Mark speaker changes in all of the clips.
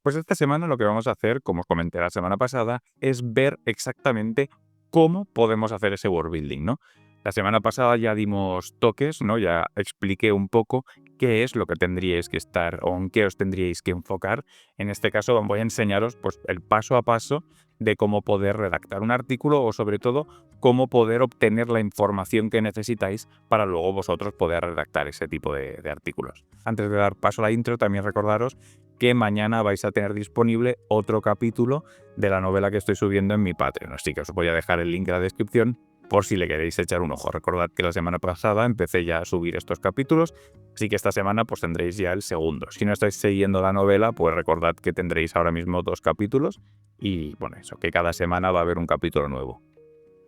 Speaker 1: Pues esta semana lo que vamos a hacer, como os comenté la semana pasada, es ver exactamente cómo podemos hacer ese world building, ¿no? La semana pasada ya dimos toques, ¿no? Ya expliqué un poco qué es lo que tendríais que estar o en qué os tendríais que enfocar. En este caso voy a enseñaros pues, el paso a paso de cómo poder redactar un artículo o sobre todo cómo poder obtener la información que necesitáis para luego vosotros poder redactar ese tipo de artículos. Antes de dar paso a la intro, también recordaros que mañana vais a tener disponible otro capítulo de la novela que estoy subiendo en mi Patreon. Así que os voy a dejar el link en la descripción por si le queréis echar un ojo. Recordad que la semana pasada empecé ya a subir estos capítulos, así que esta semana pues tendréis ya el segundo. Si no estáis siguiendo la novela, pues recordad que tendréis ahora mismo 2 capítulos y bueno, eso, que cada semana va a haber un capítulo nuevo.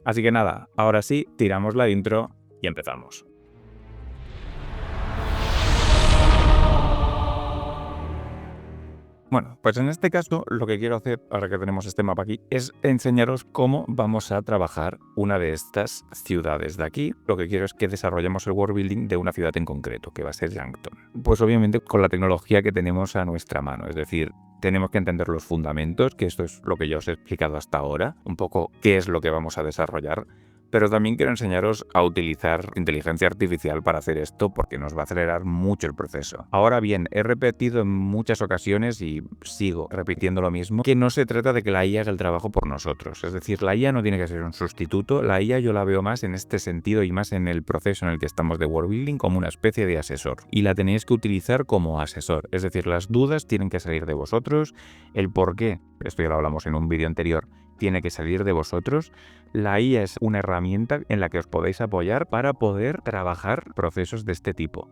Speaker 1: Así que nada, ahora sí, tiramos la intro y empezamos. Bueno, pues en este caso lo que quiero hacer, ahora que tenemos este mapa aquí, es enseñaros cómo vamos a trabajar una de estas ciudades de aquí. Lo que quiero es que desarrollemos el world building de una ciudad en concreto, que va a ser Yankton. Pues obviamente con la tecnología que tenemos a nuestra mano, es decir, tenemos que entender los fundamentos, que esto es lo que ya os he explicado hasta ahora, un poco qué es lo que vamos a desarrollar. Pero también quiero enseñaros a utilizar inteligencia artificial para hacer esto porque nos va a acelerar mucho el proceso. Ahora bien, he repetido en muchas ocasiones y sigo repitiendo lo mismo, que no se trata de que la IA haga el trabajo por nosotros. Es decir, la IA no tiene que ser un sustituto, la IA yo la veo más en este sentido y más en el proceso en el que estamos de world building como una especie de asesor. Y la tenéis que utilizar como asesor. Es decir, las dudas tienen que salir de vosotros, el por qué, esto ya lo hablamos en un vídeo anterior, tiene que salir de vosotros. La IA es una herramienta en la que os podéis apoyar para poder trabajar procesos de este tipo.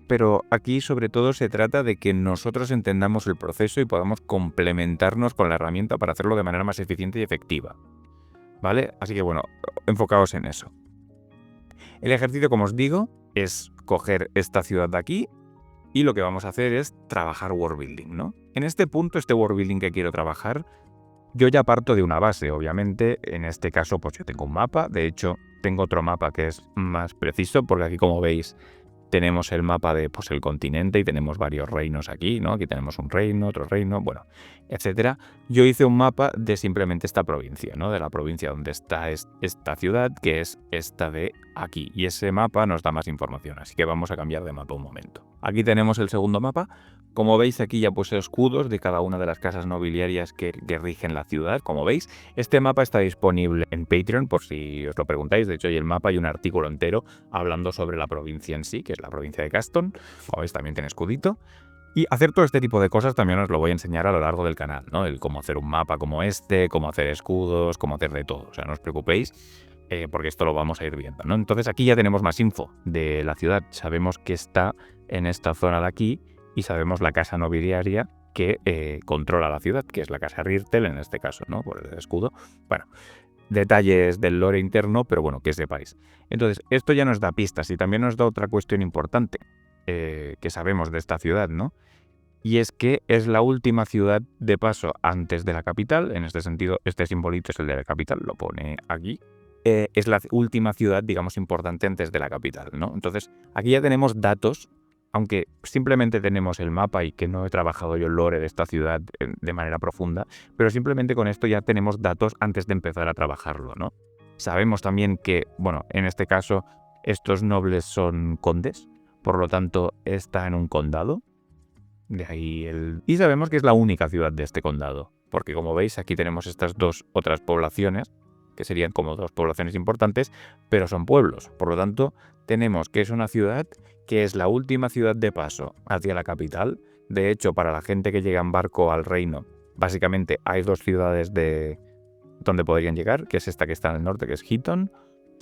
Speaker 1: Pero aquí sobre todo se trata de que nosotros entendamos el proceso y podamos complementarnos con la herramienta para hacerlo de manera más eficiente y efectiva. ¿Vale? Así que bueno, enfocaos en eso. El ejercicio, como os digo, es coger esta ciudad de aquí y lo que vamos a hacer es trabajar world building, ¿no? En este punto, este world building que quiero trabajar, yo ya parto de una base, obviamente. En este caso, pues yo tengo un mapa. De hecho, tengo otro mapa que es más preciso, porque aquí, como veis, tenemos el mapa de pues, el continente y tenemos varios reinos aquí, ¿no? Aquí tenemos un reino, otro reino, bueno, etcétera. Yo hice un mapa de simplemente esta provincia, ¿no? De la provincia donde está esta ciudad, que es esta de aquí. Y ese mapa nos da más información, así que vamos a cambiar de mapa un momento. Aquí tenemos el segundo mapa. Como veis, aquí ya puse escudos de cada una de las casas nobiliarias que rigen la ciudad. Como veis, este mapa está disponible en Patreon, por si os lo preguntáis. De hecho, hay el mapa y un artículo entero hablando sobre la provincia en sí, que es la provincia de Caston. Como veis, también tiene escudito. Y hacer todo este tipo de cosas también os lo voy a enseñar a lo largo del canal, ¿no? El cómo hacer un mapa como este, cómo hacer escudos, cómo hacer de todo. O sea, no os preocupéis, porque esto lo vamos a ir viendo, ¿no? Entonces aquí ya tenemos más info de la ciudad. Sabemos que está en esta zona de aquí y sabemos la casa nobiliaria que controla la ciudad, que es la casa Rirtel en este caso, ¿no? Por el escudo. Bueno, detalles del lore interno, pero bueno, que sepáis. Entonces, esto ya nos da pistas y también nos da otra cuestión importante que sabemos de esta ciudad, ¿no? Y es que es la última ciudad de paso antes de la capital. En este sentido, este simbolito es el de la capital, lo pone aquí. Es la última ciudad, digamos, importante antes de la capital, ¿no? Entonces, aquí ya tenemos datos, aunque simplemente tenemos el mapa y que no he trabajado yo el lore de esta ciudad de manera profunda, pero simplemente con esto ya tenemos datos antes de empezar a trabajarlo, ¿no? Sabemos también que, bueno, en este caso, estos nobles son condes, por lo tanto, está en un condado. De ahí Y sabemos que es la única ciudad de este condado, porque como veis aquí tenemos estas dos otras poblaciones, que serían como dos poblaciones importantes, pero son pueblos. Por lo tanto, tenemos que es una ciudad que es la última ciudad de paso hacia la capital. De hecho, para la gente que llega en barco al reino, básicamente hay dos ciudades de donde podrían llegar, que es esta que está en el norte, que es Heaton,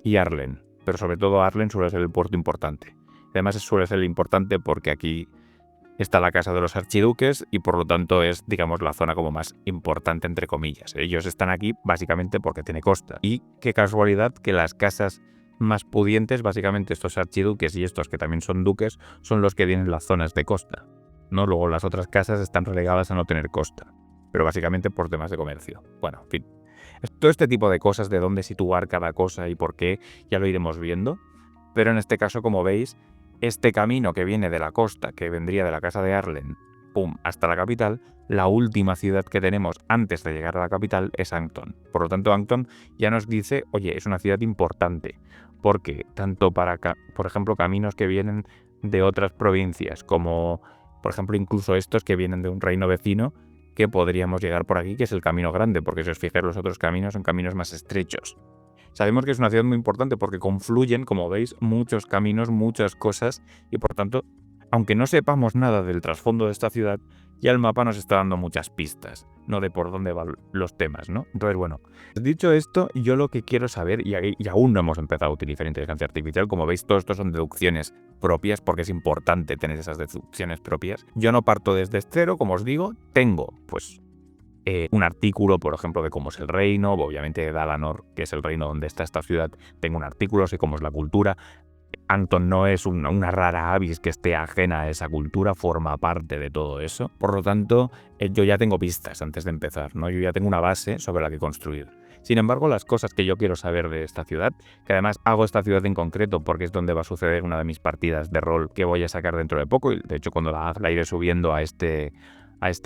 Speaker 1: y Arlen. Pero sobre todo Arlen suele ser el puerto importante. Además suele ser importante porque aquí está la casa de los archiduques y por lo tanto es, digamos, la zona como más importante entre comillas. Ellos están aquí básicamente porque tiene costa. Y qué casualidad que las casas más pudientes, básicamente estos archiduques y estos que también son duques, son los que tienen las zonas de costa, ¿no? Luego las otras casas están relegadas a no tener costa, pero básicamente por temas de comercio. Bueno, en fin. Todo este tipo de cosas, de dónde situar cada cosa y por qué, ya lo iremos viendo. Pero en este caso, como veis, este camino que viene de la costa, que vendría de la casa de Arlen pum, hasta la capital, la última ciudad que tenemos antes de llegar a la capital es Angton. Por lo tanto, Angton ya nos dice, oye, es una ciudad importante, porque tanto para, por ejemplo, caminos que vienen de otras provincias, como, por ejemplo, incluso estos que vienen de un reino vecino, que podríamos llegar por aquí, que es el Camino Grande, porque si os fijáis, los otros caminos son caminos más estrechos. Sabemos que es una ciudad muy importante porque confluyen, como veis, muchos caminos, muchas cosas, y por tanto, aunque no sepamos nada del trasfondo de esta ciudad, ya el mapa nos está dando muchas pistas, no de por dónde van los temas, ¿no? Entonces, bueno, dicho esto, yo lo que quiero saber, y aún no hemos empezado a utilizar inteligencia artificial, como veis, todo esto son deducciones propias, porque es importante tener esas deducciones propias. Yo no parto desde cero, como os digo, tengo, pues, un artículo, por ejemplo, de cómo es el reino, obviamente de Dalanor, que es el reino donde está esta ciudad, tengo un artículo, sé cómo es la cultura. Angton no es una rara avis que esté ajena a esa cultura, forma parte de todo eso. Por lo tanto, yo ya tengo pistas antes de empezar, ¿no? Yo ya tengo una base sobre la que construir. Sin embargo, las cosas que yo quiero saber de esta ciudad, que además hago esta ciudad en concreto porque es donde va a suceder una de mis partidas de rol que voy a sacar dentro de poco, y de hecho cuando la iré subiendo a este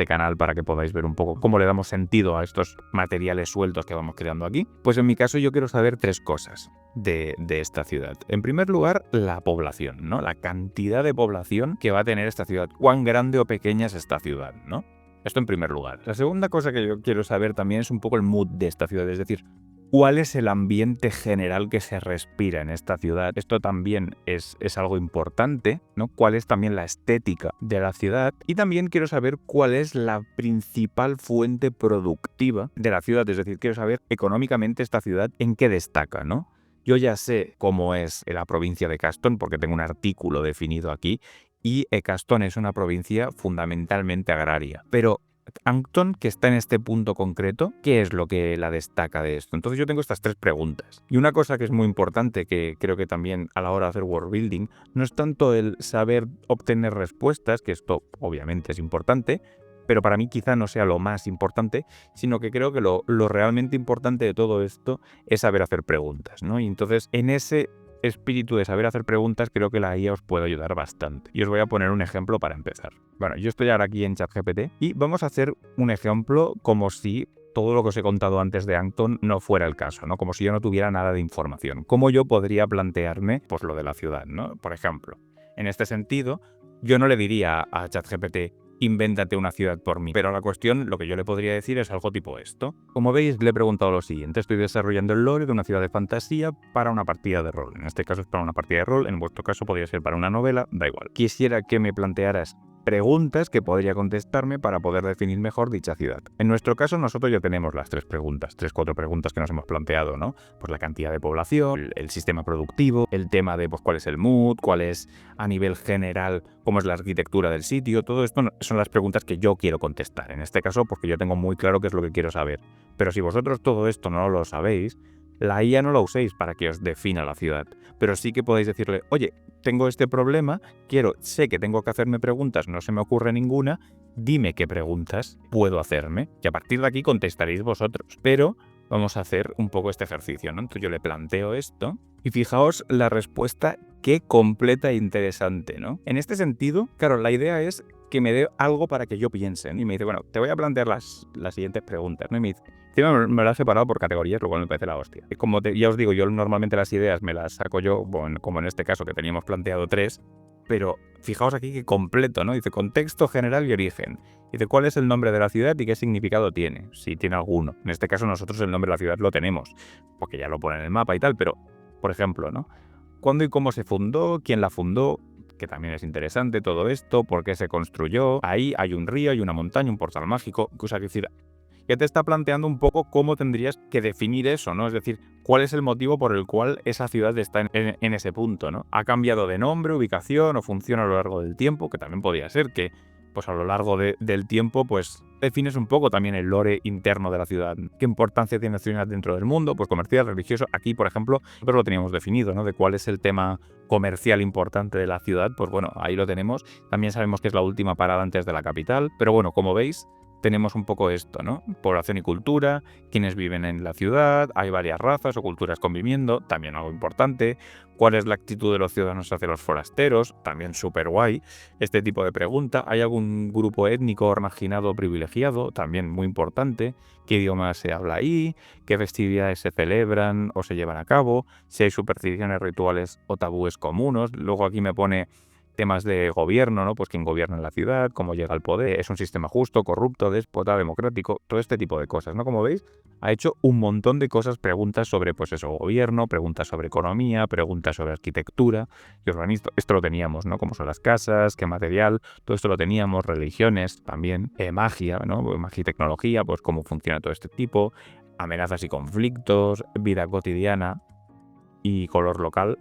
Speaker 1: canal para que podáis ver un poco cómo le damos sentido a estos materiales sueltos que vamos creando aquí. Pues en mi caso yo quiero saber 3 cosas de esta ciudad. En primer lugar, la población, ¿no? La cantidad de población que va a tener esta ciudad. Cuán grande o pequeña es esta ciudad, ¿no? Esto en primer lugar. La segunda cosa que yo quiero saber también es un poco el mood de esta ciudad, es decir, ¿cuál es el ambiente general que se respira en esta ciudad? Esto también es algo importante, ¿no? ¿Cuál es también la estética de la ciudad? Y también quiero saber cuál es la principal fuente productiva de la ciudad, es decir, quiero saber económicamente esta ciudad en qué destaca, ¿no? Yo ya sé cómo es la provincia de Caston porque tengo un artículo definido aquí y Caston es una provincia fundamentalmente agraria, pero Angton, que está en este punto concreto, ¿qué es lo que la destaca de esto? Entonces yo tengo estas 3 preguntas. Y una cosa que es muy importante, que creo que también a la hora de hacer world building, no es tanto el saber obtener respuestas, que esto obviamente es importante, pero para mí quizá no sea lo más importante, sino que creo que lo realmente importante de todo esto es saber hacer preguntas, ¿no? Y entonces en ese espíritu de saber hacer preguntas, creo que la IA os puede ayudar bastante. Y os voy a poner un ejemplo para empezar. Bueno, yo estoy ahora aquí en ChatGPT y vamos a hacer un ejemplo como si todo lo que os he contado antes de Angton no fuera el caso, ¿no? Como si yo no tuviera nada de información. ¿Cómo yo podría plantearme, pues, lo de la ciudad, ¿no? Por ejemplo, en este sentido, yo no le diría a ChatGPT, invéntate una ciudad por mí. Pero la cuestión, lo que yo le podría decir es algo tipo esto. Como veis, le he preguntado lo siguiente. Estoy desarrollando el lore de una ciudad de fantasía para una partida de rol. En este caso es para una partida de rol, en vuestro caso podría ser para una novela, da igual. Quisiera que me plantearas preguntas que podría contestarme para poder definir mejor dicha ciudad. En nuestro caso, nosotros ya tenemos las 3 preguntas, 3-4 preguntas que nos hemos planteado, ¿no? Pues la cantidad de población, el sistema productivo, el tema de pues, cuál es el mood, cuál es a nivel general, cómo es la arquitectura del sitio, todo esto son las preguntas que yo quiero contestar. En este caso, porque yo tengo muy claro qué es lo que quiero saber. Pero si vosotros todo esto no lo sabéis, la IA no la uséis para que os defina la ciudad, pero sí que podéis decirle, oye, tengo este problema, sé que tengo que hacerme preguntas, no se me ocurre ninguna, dime qué preguntas puedo hacerme, y a partir de aquí contestaréis vosotros. Pero vamos a hacer un poco este ejercicio, ¿no? Entonces yo le planteo esto y fijaos la respuesta, qué completa e interesante, ¿no? En este sentido, claro, la idea es que me dé algo para que yo piense, ¿no? Y me dice, bueno, te voy a plantear las siguientes preguntas, ¿no? Y me dice, encima me lo he separado por categorías, lo cual me parece la hostia. Como ya os digo, yo normalmente las ideas me las saco yo, bueno, como en este caso que teníamos planteado 3, pero fijaos aquí que completo, ¿no? Dice contexto general y origen. Dice cuál es el nombre de la ciudad y qué significado tiene, si tiene alguno. En este caso nosotros el nombre de la ciudad lo tenemos, porque ya lo pone en el mapa y tal, pero, por ejemplo, ¿no? ¿Cuándo y cómo se fundó? ¿Quién la fundó? Que también es interesante todo esto, por qué se construyó. Ahí hay un río, hay una montaña, un portal mágico, cosa que decir, que te está planteando un poco cómo tendrías que definir eso, ¿no? Es decir, cuál es el motivo por el cual esa ciudad está en ese punto, ¿no? ¿Ha cambiado de nombre, ubicación o funciona a lo largo del tiempo? Que también podría ser que, pues a lo largo del tiempo, pues defines un poco también el lore interno de la ciudad. ¿Qué importancia tiene la ciudad dentro del mundo? Pues comercial, religioso. Aquí, por ejemplo, nosotros lo teníamos definido, ¿no? De cuál es el tema comercial importante de la ciudad. Pues bueno, ahí lo tenemos. También sabemos que es la última parada antes de la capital. Pero bueno, como veis, tenemos un poco esto, ¿no? Población y cultura, quienes viven en la ciudad, hay varias razas o culturas conviviendo, también algo importante. ¿Cuál es la actitud de los ciudadanos hacia los forasteros? También súper guay. Este tipo de pregunta. ¿Hay algún grupo étnico marginado o privilegiado? También muy importante. ¿Qué idioma se habla ahí? ¿Qué festividades se celebran o se llevan a cabo? Si hay supersticiones, rituales o tabúes comunes. Luego aquí me pone temas de gobierno, ¿no? Pues quién gobierna en la ciudad, cómo llega al poder, es un sistema justo, corrupto, déspota, democrático, todo este tipo de cosas, ¿no? Como veis, ha hecho un montón de cosas, preguntas sobre, pues eso, gobierno, preguntas sobre economía, preguntas sobre arquitectura y urbanismo. Esto lo teníamos, ¿no? Cómo son las casas, qué material, todo esto lo teníamos, religiones también, magia, ¿no? Magia y tecnología, pues cómo funciona todo este tipo, amenazas y conflictos, vida cotidiana y color local.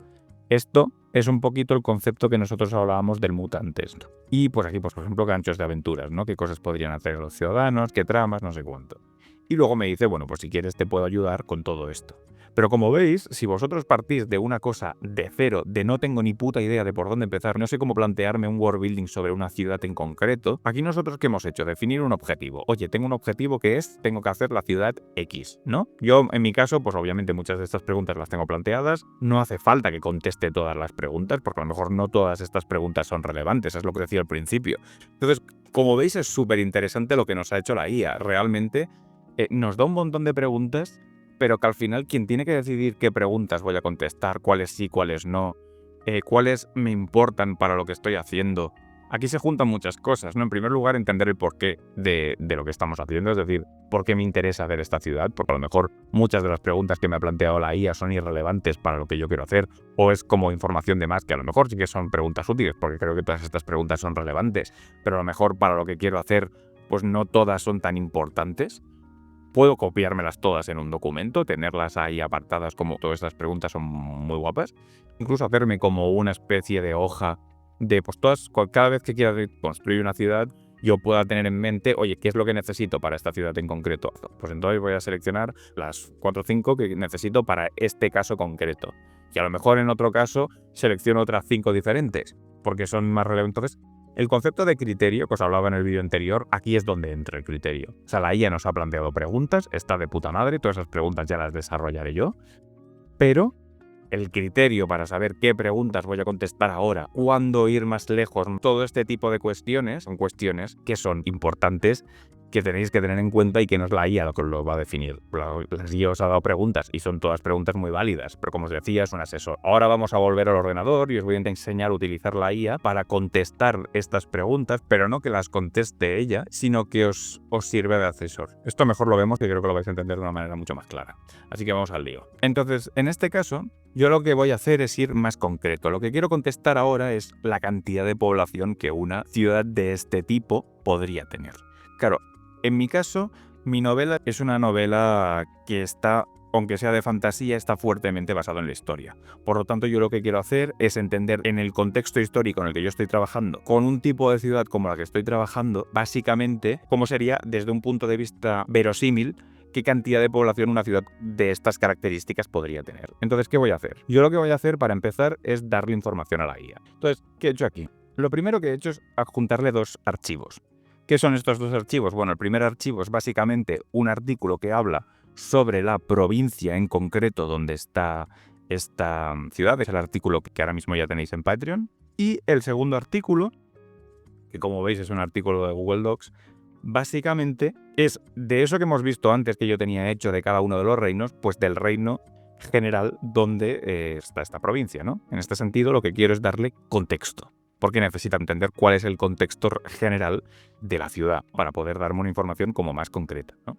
Speaker 1: Esto es un poquito el concepto que nosotros hablábamos del mutantes, ¿no? Y pues aquí, pues por ejemplo, ganchos de aventuras, ¿no? ¿Qué cosas podrían hacer los ciudadanos? ¿Qué tramas? No sé cuánto. Y luego me dice, bueno, pues si quieres te puedo ayudar con todo esto. Pero como veis, si vosotros partís de una cosa de cero, de no tengo ni puta idea de por dónde empezar, no sé cómo plantearme un world building sobre una ciudad en concreto, aquí nosotros ¿qué hemos hecho? Definir un objetivo. Oye, tengo un objetivo que es, tengo que hacer la ciudad X, ¿no? Yo, en mi caso, pues obviamente muchas de estas preguntas las tengo planteadas. No hace falta que conteste todas las preguntas, porque a lo mejor no todas estas preguntas son relevantes, es lo que decía al principio. Entonces, como veis, es súper interesante lo que nos ha hecho la IA. Realmente nos da un montón de preguntas, pero que al final quien tiene que decidir qué preguntas voy a contestar, cuáles sí, cuáles no, cuáles me importan para lo que estoy haciendo. Aquí se juntan muchas cosas, ¿no? En primer lugar, entender el porqué de lo que estamos haciendo, es decir, por qué me interesa hacer esta ciudad, porque a lo mejor muchas de las preguntas que me ha planteado la IA son irrelevantes para lo que yo quiero hacer, o es como información de más, que a lo mejor sí que son preguntas útiles, porque creo que todas estas preguntas son relevantes, pero a lo mejor para lo que quiero hacer, pues no todas son tan importantes. Puedo copiármelas todas en un documento, tenerlas ahí apartadas como todas estas preguntas son muy guapas. Incluso hacerme como una especie de hoja de, pues todas, cada vez que quiera construir una ciudad, yo pueda tener en mente, oye, ¿qué es lo que necesito para esta ciudad en concreto? Pues entonces voy a seleccionar las 4 o 5 que necesito para este caso concreto. Y a lo mejor en otro caso selecciono otras 5 diferentes, porque son más relevantes. Entonces, el concepto de criterio, que os hablaba en el vídeo anterior, aquí es donde entra el criterio. O sea, la IA nos ha planteado preguntas, está de puta madre, todas esas preguntas ya las desarrollaré yo, pero el criterio para saber qué preguntas voy a contestar ahora, cuándo ir más lejos, todo este tipo de cuestiones, son cuestiones que son importantes, que tenéis que tener en cuenta y que no es la IA lo que lo va a definir. La IA os ha dado preguntas y son todas preguntas muy válidas, pero como os decía, es un asesor. Ahora vamos a volver al ordenador y os voy a enseñar a utilizar la IA para contestar estas preguntas, pero no que las conteste ella, sino que os sirve de asesor. Esto mejor lo vemos, que creo que lo vais a entender de una manera mucho más clara. Así que vamos al lío. Entonces, en este caso, yo lo que voy a hacer es ir más concreto. Lo que quiero contestar ahora es la cantidad de población que una ciudad de este tipo podría tener. Claro, en mi caso, mi novela es una novela que está, aunque sea de fantasía, está fuertemente basado en la historia. Por lo tanto, yo lo que quiero hacer es entender en el contexto histórico en el que yo estoy trabajando, con un tipo de ciudad como la que estoy trabajando, básicamente, cómo sería desde un punto de vista verosímil, qué cantidad de población una ciudad de estas características podría tener. Entonces, ¿qué voy a hacer? Yo lo que voy a hacer para empezar es darle información a la IA. Entonces, ¿qué he hecho aquí? Lo primero que he hecho es adjuntarle 2 archivos. ¿Qué son estos 2 archivos? Bueno, el primer archivo es básicamente un artículo que habla sobre la provincia en concreto donde está esta ciudad. Es el artículo que ahora mismo ya tenéis en Patreon. Y el segundo artículo, que como veis es un artículo de Google Docs, básicamente es de eso que hemos visto antes que yo tenía hecho de cada uno de los reinos, pues del reino general donde está esta provincia, ¿no? En este sentido, lo que quiero es darle contexto, porque necesita entender cuál es el contexto general de la ciudad para poder darme una información como más concreta, ¿no?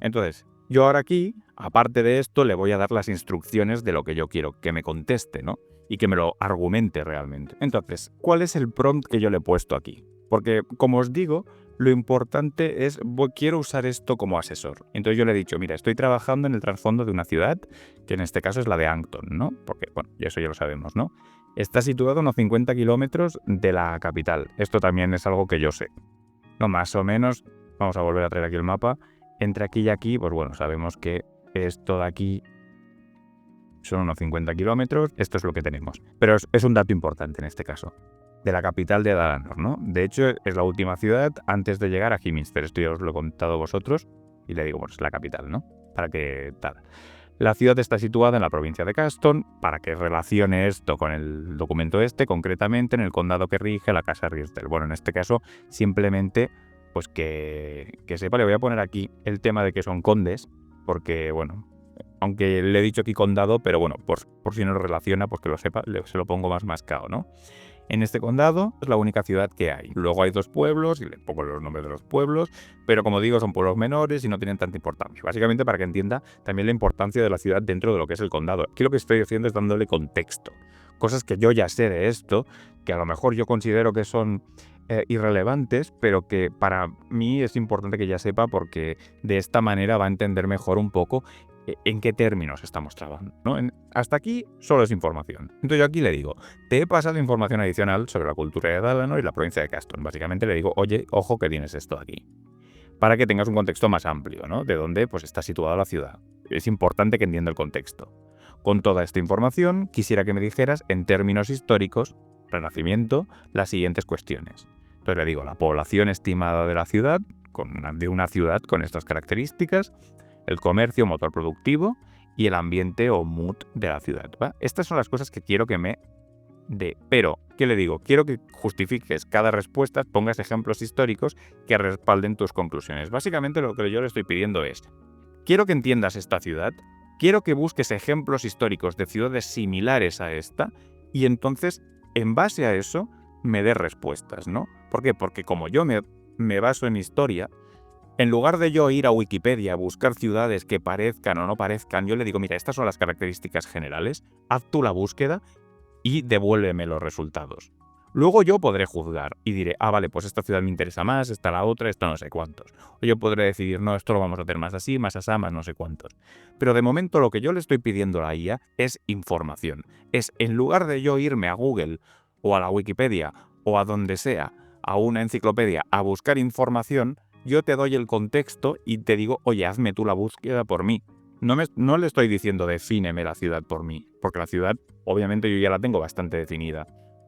Speaker 1: Entonces, yo ahora aquí, aparte de esto, le voy a dar las instrucciones de lo que yo quiero que me conteste, ¿no? Y que me lo argumente realmente. Entonces, ¿cuál es el prompt que yo le he puesto aquí? Porque, como os digo, lo importante es, quiero usar esto como asesor. Entonces yo le he dicho, mira, estoy trabajando en el trasfondo de una ciudad, que en este caso es la de Angton, ¿no? Porque, bueno, y eso ya lo sabemos, ¿no? Está situado a unos 50 kilómetros de la capital. Esto también es algo que yo sé. No, más o menos, vamos a volver a traer aquí el mapa. Entre aquí y aquí, pues bueno, sabemos que esto de aquí son unos 50 kilómetros. Esto es lo que tenemos. Pero es un dato importante en este caso. de la capital de Dalanor, ¿no? De hecho, es la última ciudad antes de llegar a Hyminster. Esto ya os lo he contado a vosotros y le digo, bueno, es la capital, ¿no? Para que tal. La ciudad está situada en la provincia de Caston, para que relacione esto con el documento concretamente en el condado que rige la Casa Riestel. Bueno, en este caso, simplemente, pues que sepa, le voy a poner aquí el tema de que son condes, porque, bueno, aunque le he dicho aquí condado, pero bueno, por si no lo relaciona, pues que lo sepa, se lo pongo más mascado, ¿no? En este condado es la única ciudad que hay. Luego hay 2 pueblos, y le pongo los nombres de los pueblos, pero como digo, son pueblos menores y no tienen tanta importancia. Básicamente para que entienda también la importancia de la ciudad dentro de lo que es el condado. Aquí lo que estoy haciendo es dándole contexto. Cosas que yo ya sé de esto, que a lo mejor yo considero que son irrelevantes, pero que para mí es importante que ya sepa porque de esta manera va a entender mejor un poco en qué términos estamos trabajando, ¿no? Hasta aquí solo es información. Entonces yo aquí le digo, te he pasado información adicional sobre la cultura de Dalanor y la provincia de Caston. Básicamente le digo, oye, ojo que tienes esto aquí. Para que tengas un contexto más amplio, ¿no? De dónde pues, está situada la ciudad. Es importante que entienda el contexto. Con toda esta información, quisiera que me dijeras, en términos históricos, Renacimiento, las siguientes cuestiones. Entonces le digo, la población estimada de la ciudad, de una ciudad con estas características, el comercio, motor productivo y el ambiente o mood de la ciudad, ¿va? Estas son las cosas que quiero que me dé. Pero, ¿qué le digo? Quiero que justifiques cada respuesta, pongas ejemplos históricos que respalden tus conclusiones. Básicamente lo que yo le estoy pidiendo es, quiero que entiendas esta ciudad, quiero que busques ejemplos históricos de ciudades similares a esta y entonces, en base a eso, me des respuestas, ¿no? ¿Por qué? Porque como yo me baso en historia, en lugar de yo ir a Wikipedia a buscar ciudades que parezcan o no parezcan, yo le digo, mira, estas son las características generales, haz tú la búsqueda y devuélveme los resultados. Luego yo podré juzgar y diré, vale, pues esta ciudad me interesa más, esta la otra, esto no sé cuántos. O yo podré decidir, no, esto lo vamos a hacer más así, más asá, más no sé cuántos. Pero de momento lo que yo le estoy pidiendo a la IA es información. Es, en lugar de yo irme a Google o a la Wikipedia o a donde sea, a una enciclopedia, a buscar información, yo te doy el contexto y te digo, oye, hazme tú la búsqueda por mí. No le estoy diciendo defíneme la ciudad por mí, porque la ciudad, obviamente, yo ya la tengo bastante definida.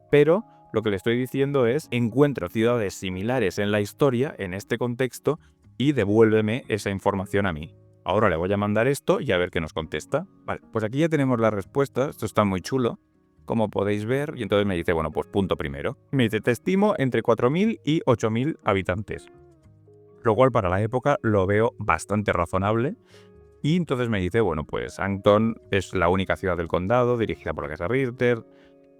Speaker 1: Pero lo que le estoy diciendo es, encuentro ciudades similares en la historia, en este contexto, y devuélveme esa información a mí. Ahora le voy a mandar esto y a ver qué nos contesta. Vale, pues aquí ya tenemos la respuesta, esto está muy chulo, como podéis ver, y entonces me dice, bueno, pues punto primero. Me dice, te estimo entre 4.000 y 8.000 habitantes. Lo cual para la época lo veo bastante razonable. Y entonces me dice, bueno, pues Ancton es la única ciudad del condado dirigida por la Casa Ritter,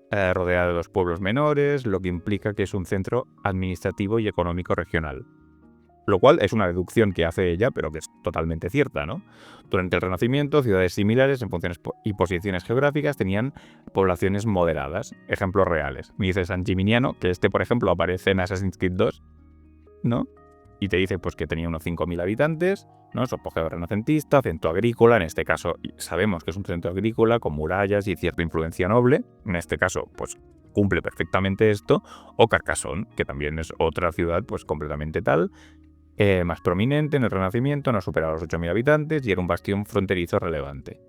Speaker 1: rodeada de 2 pueblos menores, lo que implica que es un centro administrativo y económico regional. Lo cual es una deducción que hace ella, pero que es totalmente cierta, ¿no? Durante el Renacimiento, ciudades similares en funciones y posiciones geográficas tenían poblaciones moderadas, ejemplos reales. Me dice San Gimignano, que por ejemplo aparece en Assassin's Creed 2, ¿no? Y te dice pues que tenía unos 5.000 habitantes, ¿no? Su apogeo renacentista, centro agrícola, en este caso sabemos que es un centro agrícola con murallas y cierta influencia noble, en este caso pues cumple perfectamente esto, o Carcassonne, que también es otra ciudad pues completamente tal, más prominente en el Renacimiento, no superaba los 8.000 habitantes y era un bastión fronterizo relevante.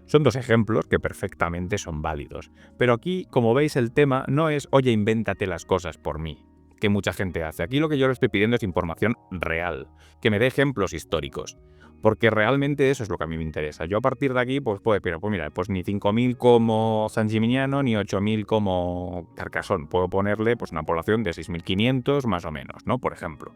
Speaker 1: Son 2 ejemplos que perfectamente son válidos, pero aquí, como veis, el tema no es, oye, invéntate las cosas por mí, que mucha gente hace. Aquí lo que yo le estoy pidiendo es información real, que me dé ejemplos históricos, porque realmente eso es lo que a mí me interesa. Yo a partir de aquí, pues mira, pues ni 5.000 como San Gimignano, ni 8.000 como Carcassonne. Puedo ponerle pues una población de 6.500 más o menos, ¿no? Por ejemplo.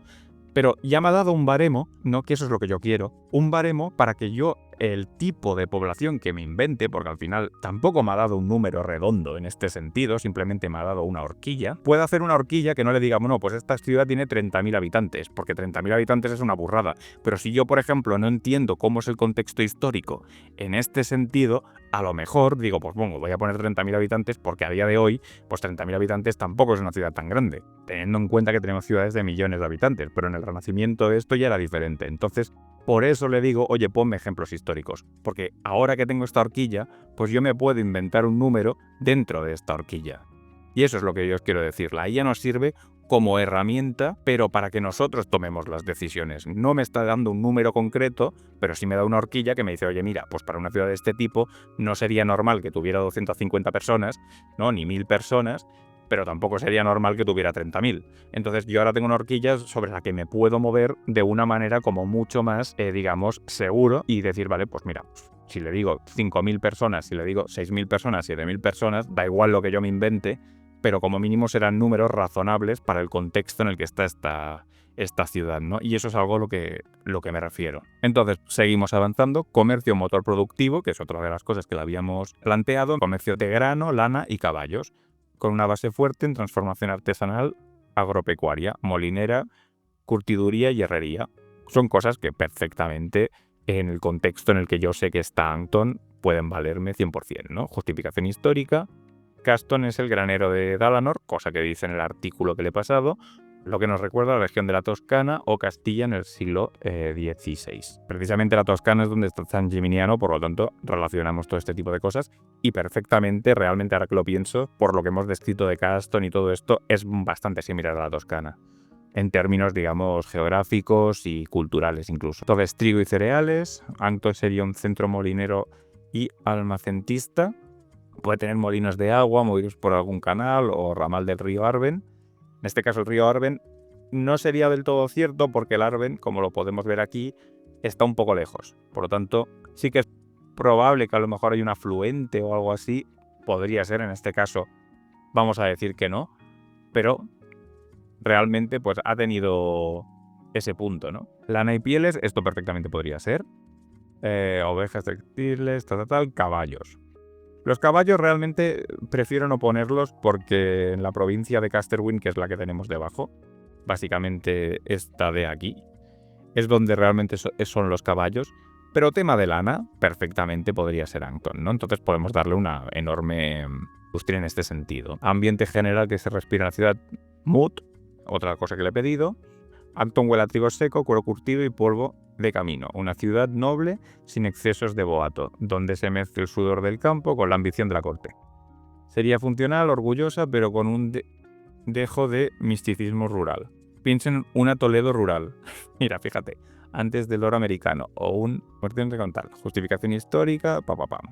Speaker 1: Pero ya me ha dado un baremo, ¿no? Que eso es lo que yo quiero, un baremo para que yo, el tipo de población que me invente, porque al final tampoco me ha dado un número redondo en este sentido, simplemente me ha dado una horquilla, pueda hacer una horquilla que no le diga, bueno, pues esta ciudad tiene 30.000 habitantes, porque 30.000 habitantes es una burrada. Pero si yo, por ejemplo, no entiendo cómo es el contexto histórico en este sentido, a lo mejor digo, pues bueno, voy a poner 30.000 habitantes porque a día de hoy, pues 30.000 habitantes tampoco es una ciudad tan grande, teniendo en cuenta que tenemos ciudades de millones de habitantes, pero en el Renacimiento esto ya era diferente. Entonces, por eso le digo, oye, ponme ejemplos históricos, porque ahora que tengo esta horquilla, pues yo me puedo inventar un número dentro de esta horquilla. Y eso es lo que yo os quiero decir. La IA nos sirve como herramienta, pero para que nosotros tomemos las decisiones. No me está dando un número concreto, pero sí me da una horquilla que me dice, oye, mira, pues para una ciudad de este tipo no sería normal que tuviera 250 personas, ¿no? Ni 1.000 personas, pero tampoco sería normal que tuviera 30.000. Entonces yo ahora tengo una horquilla sobre la que me puedo mover de una manera como mucho más, digamos, seguro y decir, vale, pues mira, si le digo 5.000 personas, si le digo 6.000 personas, 7.000 personas, da igual lo que yo me invente, pero como mínimo serán números razonables para el contexto en el que está esta ciudad, ¿no? Y eso es algo a lo que me refiero. Entonces, seguimos avanzando. Comercio motor productivo, que es otra de las cosas que le habíamos planteado. Comercio de grano, lana y caballos, con una base fuerte en transformación artesanal, agropecuaria, molinera, curtiduría y herrería. Son cosas que perfectamente, en el contexto en el que yo sé que está Ancton, pueden valerme 100%, ¿no? Justificación histórica. Caston es el granero de Dalanor, cosa que dice en el artículo que le he pasado, lo que nos recuerda a la región de la Toscana o Castilla en el siglo XVI. Precisamente la Toscana es donde está San Gimignano, por lo tanto relacionamos todo este tipo de cosas y perfectamente, realmente ahora que lo pienso, por lo que hemos descrito de Caston y todo esto, es bastante similar a la Toscana, en términos, digamos, geográficos y culturales incluso. Entonces, trigo y cereales. Ancton sería un centro molinero y almacentista. Puede tener molinos de agua movidos por algún canal o ramal del río Arven. En este caso el río Arven no sería del todo cierto porque el Arven, como lo podemos ver aquí, está un poco lejos. Por lo tanto, sí que es probable que a lo mejor hay un afluente o algo así. Podría ser, en este caso vamos a decir que no, pero realmente pues ha tenido ese punto, ¿no? Lana y pieles, esto perfectamente podría ser. Ovejas textiles, caballos. Los caballos realmente prefiero no ponerlos porque en la provincia de Casterwyn, que es la que tenemos debajo, básicamente esta de aquí, es donde realmente son los caballos. Pero tema de lana, perfectamente podría ser Ancton, ¿no? Entonces podemos darle una enorme industria en este sentido. Ambiente general que se respira en la ciudad, Mood, otra cosa que le he pedido. Ancton huele a trigo seco, cuero curtido y polvo de camino. Una ciudad noble sin excesos de boato, donde se mezcla el sudor del campo con la ambición de la corte. Sería funcional, orgullosa, pero con un dejo de misticismo rural. Piensa en una Toledo rural. Mira, fíjate, antes del oro americano o un cuestión de contar, justificación histórica,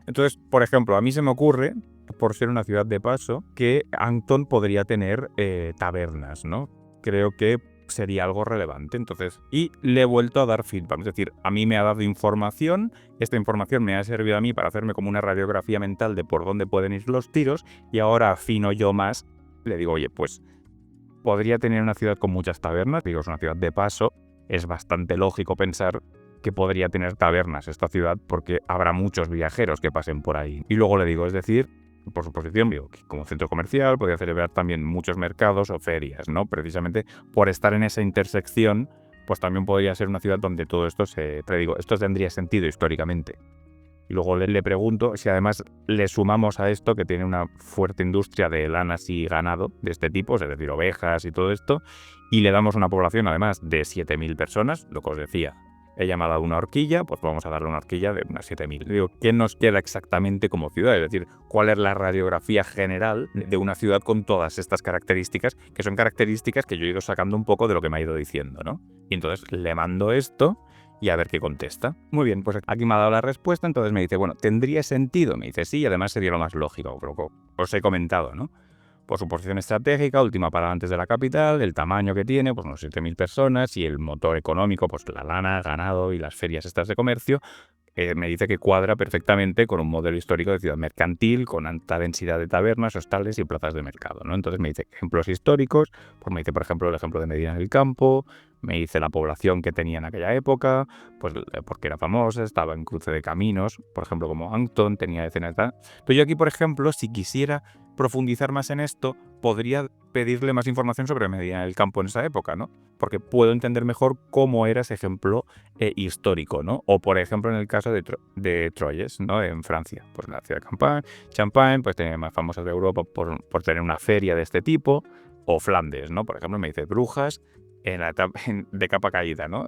Speaker 1: Entonces, por ejemplo, a mí se me ocurre, por ser una ciudad de paso, que Ancton podría tener tabernas, ¿no? Creo que sería algo relevante. Entonces, y le he vuelto a dar feedback, es decir, a mí me ha dado información, esta información me ha servido a mí para hacerme como una radiografía mental de por dónde pueden ir los tiros y ahora afino yo más, le digo, oye, pues podría tener una ciudad con muchas tabernas, digo, es una ciudad de paso, es bastante lógico pensar que podría tener tabernas esta ciudad porque habrá muchos viajeros que pasen por ahí. Y luego le digo, es decir, por su posición, digo, que como centro comercial podría celebrar también muchos mercados o ferias, ¿no? Precisamente por estar en esa intersección, pues también podría ser una ciudad donde todo esto esto tendría sentido históricamente. Y luego le pregunto si además le sumamos a esto que tiene una fuerte industria de lanas y ganado de este tipo, es decir, ovejas y todo esto, y le damos una población además de 7.000 personas, lo que os decía. Ella me ha dado una horquilla, pues vamos a darle una horquilla de unas 7.000. Digo, ¿qué nos queda exactamente como ciudad? Es decir, ¿cuál es la radiografía general de una ciudad con todas estas características? Que son características que yo he ido sacando un poco de lo que me ha ido diciendo, ¿no? Y entonces le mando esto y a ver qué contesta. Muy bien, pues aquí me ha dado la respuesta, entonces me dice, bueno, ¿tendría sentido? Me dice, sí, y además sería lo más lógico, lo que os he comentado, ¿no? Por su posición estratégica, última parada antes de la capital, el tamaño que tiene, pues unos 7.000 personas y el motor económico, pues la lana, ganado y las ferias estas de comercio, me dice que cuadra perfectamente con un modelo histórico de ciudad mercantil, con alta densidad de tabernas, hostales y plazas de mercado, ¿no? Entonces me dice ejemplos históricos, pues me dice, por ejemplo, el ejemplo de Medina del Campo, me dice la población que tenía en aquella época, pues porque era famosa, estaba en cruce de caminos, por ejemplo, como Ancton, tenía decenas de tal. Pero yo aquí, por ejemplo, si quisiera profundizar más en esto, podría pedirle más información sobre Medina del Campo en esa época, ¿no? Porque puedo entender mejor cómo era ese ejemplo histórico, ¿no? O, por ejemplo, en el caso de Troyes, ¿no? En Francia, pues la ciudad de Champagne, pues tiene más famosas de Europa por tener una feria de este tipo, o Flandes, ¿no? Por ejemplo, me dice Brujas en la etapa de capa caída, ¿no?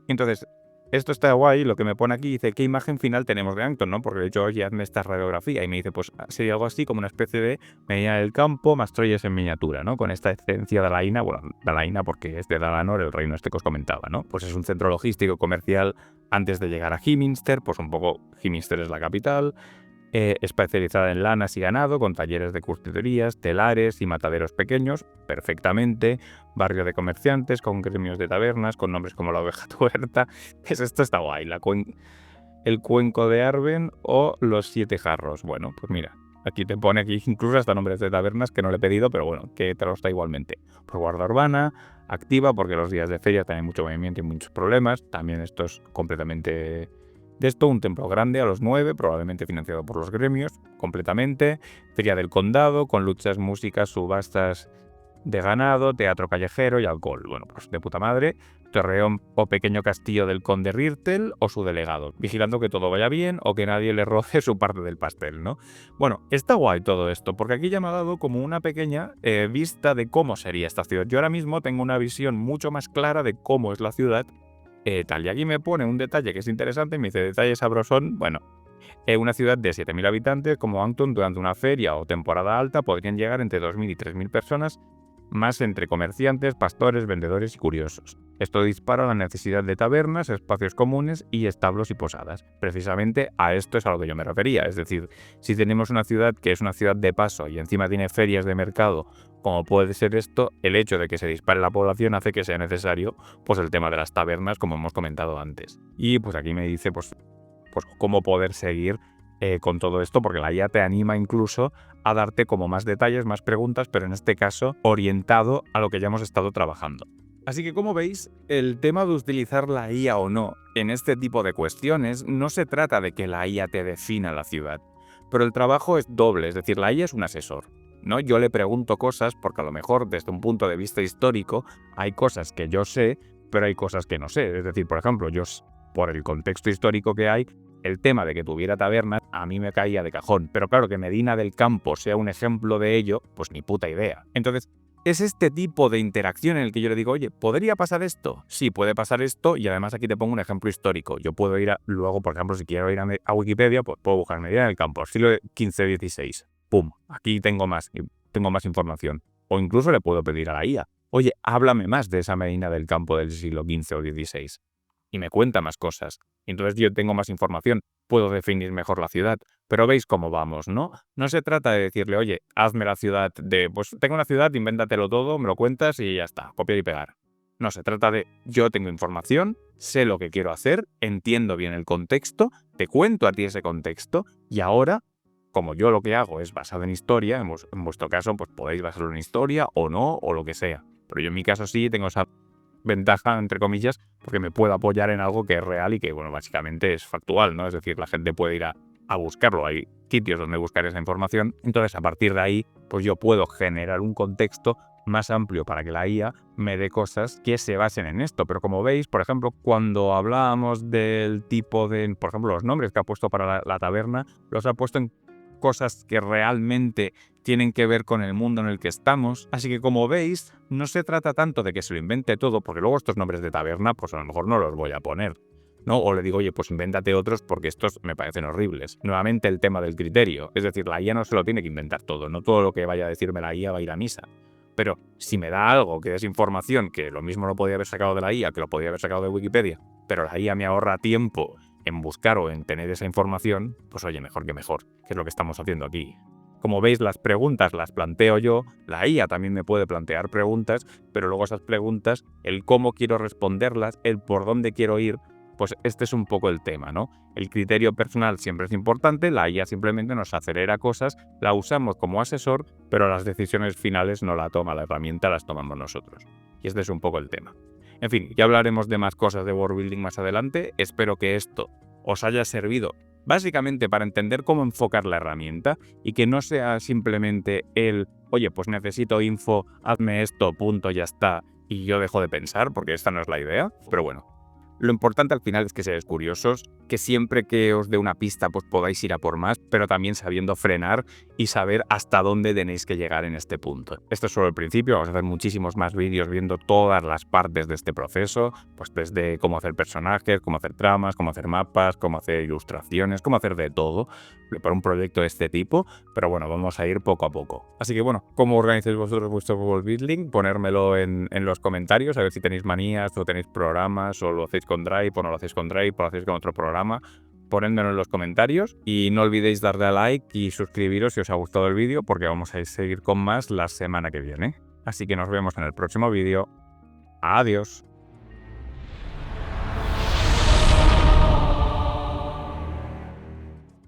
Speaker 1: Entonces, esto está guay, lo que me pone aquí dice, ¿qué imagen final tenemos de Ancton, no? Porque yo ya hazme esta radiografía y me dice, pues sería algo así como una especie de Medina del Campo más Troyes en miniatura, ¿no? Con esta esencia dalaína, bueno, dalaína porque es de Dalanor, el reino este que os comentaba, ¿no? Pues es un centro logístico comercial antes de llegar a Hyminster, pues un poco Hyminster es la capital. especializada en lanas y ganado, con talleres de curtidurías, telares y mataderos pequeños, perfectamente. Barrio de comerciantes, con gremios de tabernas, con nombres como la Oveja Tuerta. Esto está guay, el Cuenco de Arben o los Siete Jarros. Bueno, pues mira, aquí te pone aquí incluso hasta nombres de tabernas que no le he pedido, pero bueno, que te los da igualmente. Pues guarda urbana, activa, porque los días de feria tienen mucho movimiento y muchos problemas. También esto es completamente de esto. Un templo grande a los 9, probablemente financiado por los gremios, completamente. Feria del Condado, con luchas, músicas, subastas de ganado, teatro callejero y alcohol. Bueno, pues de puta madre. Torreón o pequeño castillo del conde Rirtel o su delegado, vigilando que todo vaya bien o que nadie le roce su parte del pastel, ¿no? Bueno, está guay todo esto, porque aquí ya me ha dado como una pequeña vista de cómo sería esta ciudad. Yo ahora mismo tengo una visión mucho más clara de cómo es la ciudad, tal. Y aquí me pone un detalle que es interesante, me dice detalle sabrosón. Bueno, una ciudad de 7.000 habitantes como Anton, durante una feria o temporada alta podrían llegar entre 2.000 y 3.000 personas, más entre comerciantes, pastores, vendedores y curiosos. Esto dispara la necesidad de tabernas, espacios comunes y establos y posadas. Precisamente a esto es a lo que yo me refería. Es decir, si tenemos una ciudad que es una ciudad de paso y encima tiene ferias de mercado, como puede ser esto, el hecho de que se dispare la población hace que sea necesario pues el tema de las tabernas, como hemos comentado antes. Y pues aquí me dice pues cómo poder seguir con todo esto, porque la IA te anima incluso a darte como más detalles, más preguntas, pero en este caso orientado a lo que ya hemos estado trabajando. Así que, como veis, el tema de utilizar la IA o no en este tipo de cuestiones no se trata de que la IA te defina la ciudad, pero el trabajo es doble, es decir, la IA es un asesor, ¿no? Yo le pregunto cosas porque a lo mejor desde un punto de vista histórico hay cosas que yo sé, pero hay cosas que no sé. Es decir, por ejemplo, yo por el contexto histórico que hay, el tema de que tuviera tabernas a mí me caía de cajón, pero claro, que Medina del Campo sea un ejemplo de ello, pues ni puta idea. Entonces, es este tipo de interacción en el que yo le digo, oye, ¿podría pasar esto? Sí, puede pasar esto, y además aquí te pongo un ejemplo histórico. Yo puedo ir luego, por ejemplo, si quiero ir a Wikipedia, pues puedo buscar Medina del Campo, siglo XV-XVI. ¡Pum! Aquí tengo más información. O incluso le puedo pedir a la IA, oye, háblame más de esa Medina del Campo del siglo XV o XVI. Y me cuenta más cosas. Entonces yo tengo más información, puedo definir mejor la ciudad. Pero veis cómo vamos, ¿no? No se trata de decirle, oye, hazme la ciudad pues tengo una ciudad, invéntatelo todo, me lo cuentas y ya está, copiar y pegar. No, se trata de, yo tengo información, sé lo que quiero hacer, entiendo bien el contexto, te cuento a ti ese contexto y ahora, como yo lo que hago es basado en historia, en vuestro caso, pues podéis basarlo en historia o no, o lo que sea. Pero yo en mi caso sí tengo esa ventaja, entre comillas, porque me puedo apoyar en algo que es real y que, bueno, básicamente es factual, ¿no? Es decir, la gente puede ir a buscarlo, hay sitios donde buscar esa información, entonces a partir de ahí, pues yo puedo generar un contexto más amplio para que la IA me dé cosas que se basen en esto. Pero como veis, por ejemplo, cuando hablábamos del tipo de, por ejemplo, los nombres que ha puesto para la taberna, los ha puesto en cosas que realmente tienen que ver con el mundo en el que estamos. Así que, como veis, no se trata tanto de que se lo invente todo, porque luego estos nombres de taberna, pues a lo mejor no los voy a poner, ¿no? O le digo, oye, pues invéntate otros porque estos me parecen horribles. Nuevamente el tema del criterio. Es decir, la IA no se lo tiene que inventar todo. No todo lo que vaya a decirme la IA va a ir a misa. Pero si me da algo que es información que lo mismo lo podía haber sacado de la IA, que lo podía haber sacado de Wikipedia, pero la IA me ahorra tiempo en buscar o en tener esa información, pues oye, mejor que mejor, que es lo que estamos haciendo aquí. Como veis, las preguntas las planteo yo, la IA también me puede plantear preguntas, pero luego esas preguntas, el cómo quiero responderlas, el por dónde quiero ir, pues este es un poco el tema, ¿no? El criterio personal siempre es importante, la IA simplemente nos acelera cosas, la usamos como asesor, pero las decisiones finales no la toma la herramienta, las tomamos nosotros. Y este es un poco el tema. En fin, ya hablaremos de más cosas de World Building más adelante. Espero que esto os haya servido básicamente para entender cómo enfocar la herramienta y que no sea simplemente el, oye, pues necesito info, hazme esto, punto, ya está, y yo dejo de pensar, porque esta no es la idea. Pero bueno, lo importante al final es que seáis curiosos, que siempre que os dé una pista pues podáis ir a por más, pero también sabiendo frenar y saber hasta dónde tenéis que llegar en este punto. Esto es solo el principio, vamos a hacer muchísimos más vídeos viendo todas las partes de este proceso, pues desde cómo hacer personajes, cómo hacer tramas, cómo hacer mapas, cómo hacer ilustraciones, cómo hacer de todo para un proyecto de este tipo, pero bueno, vamos a ir poco a poco. Así que bueno, ¿cómo organizáis vosotros vuestro world building? Ponérmelo en los comentarios, a ver si tenéis manías o tenéis programas o lo hacéis con Drive o no lo hacéis con Drive o lo hacéis con otro programa. ponedmelo en los comentarios y no olvidéis darle a like y suscribiros si os ha gustado el vídeo, porque vamos a seguir con más la semana que viene. Así que nos vemos en el próximo vídeo. Adiós.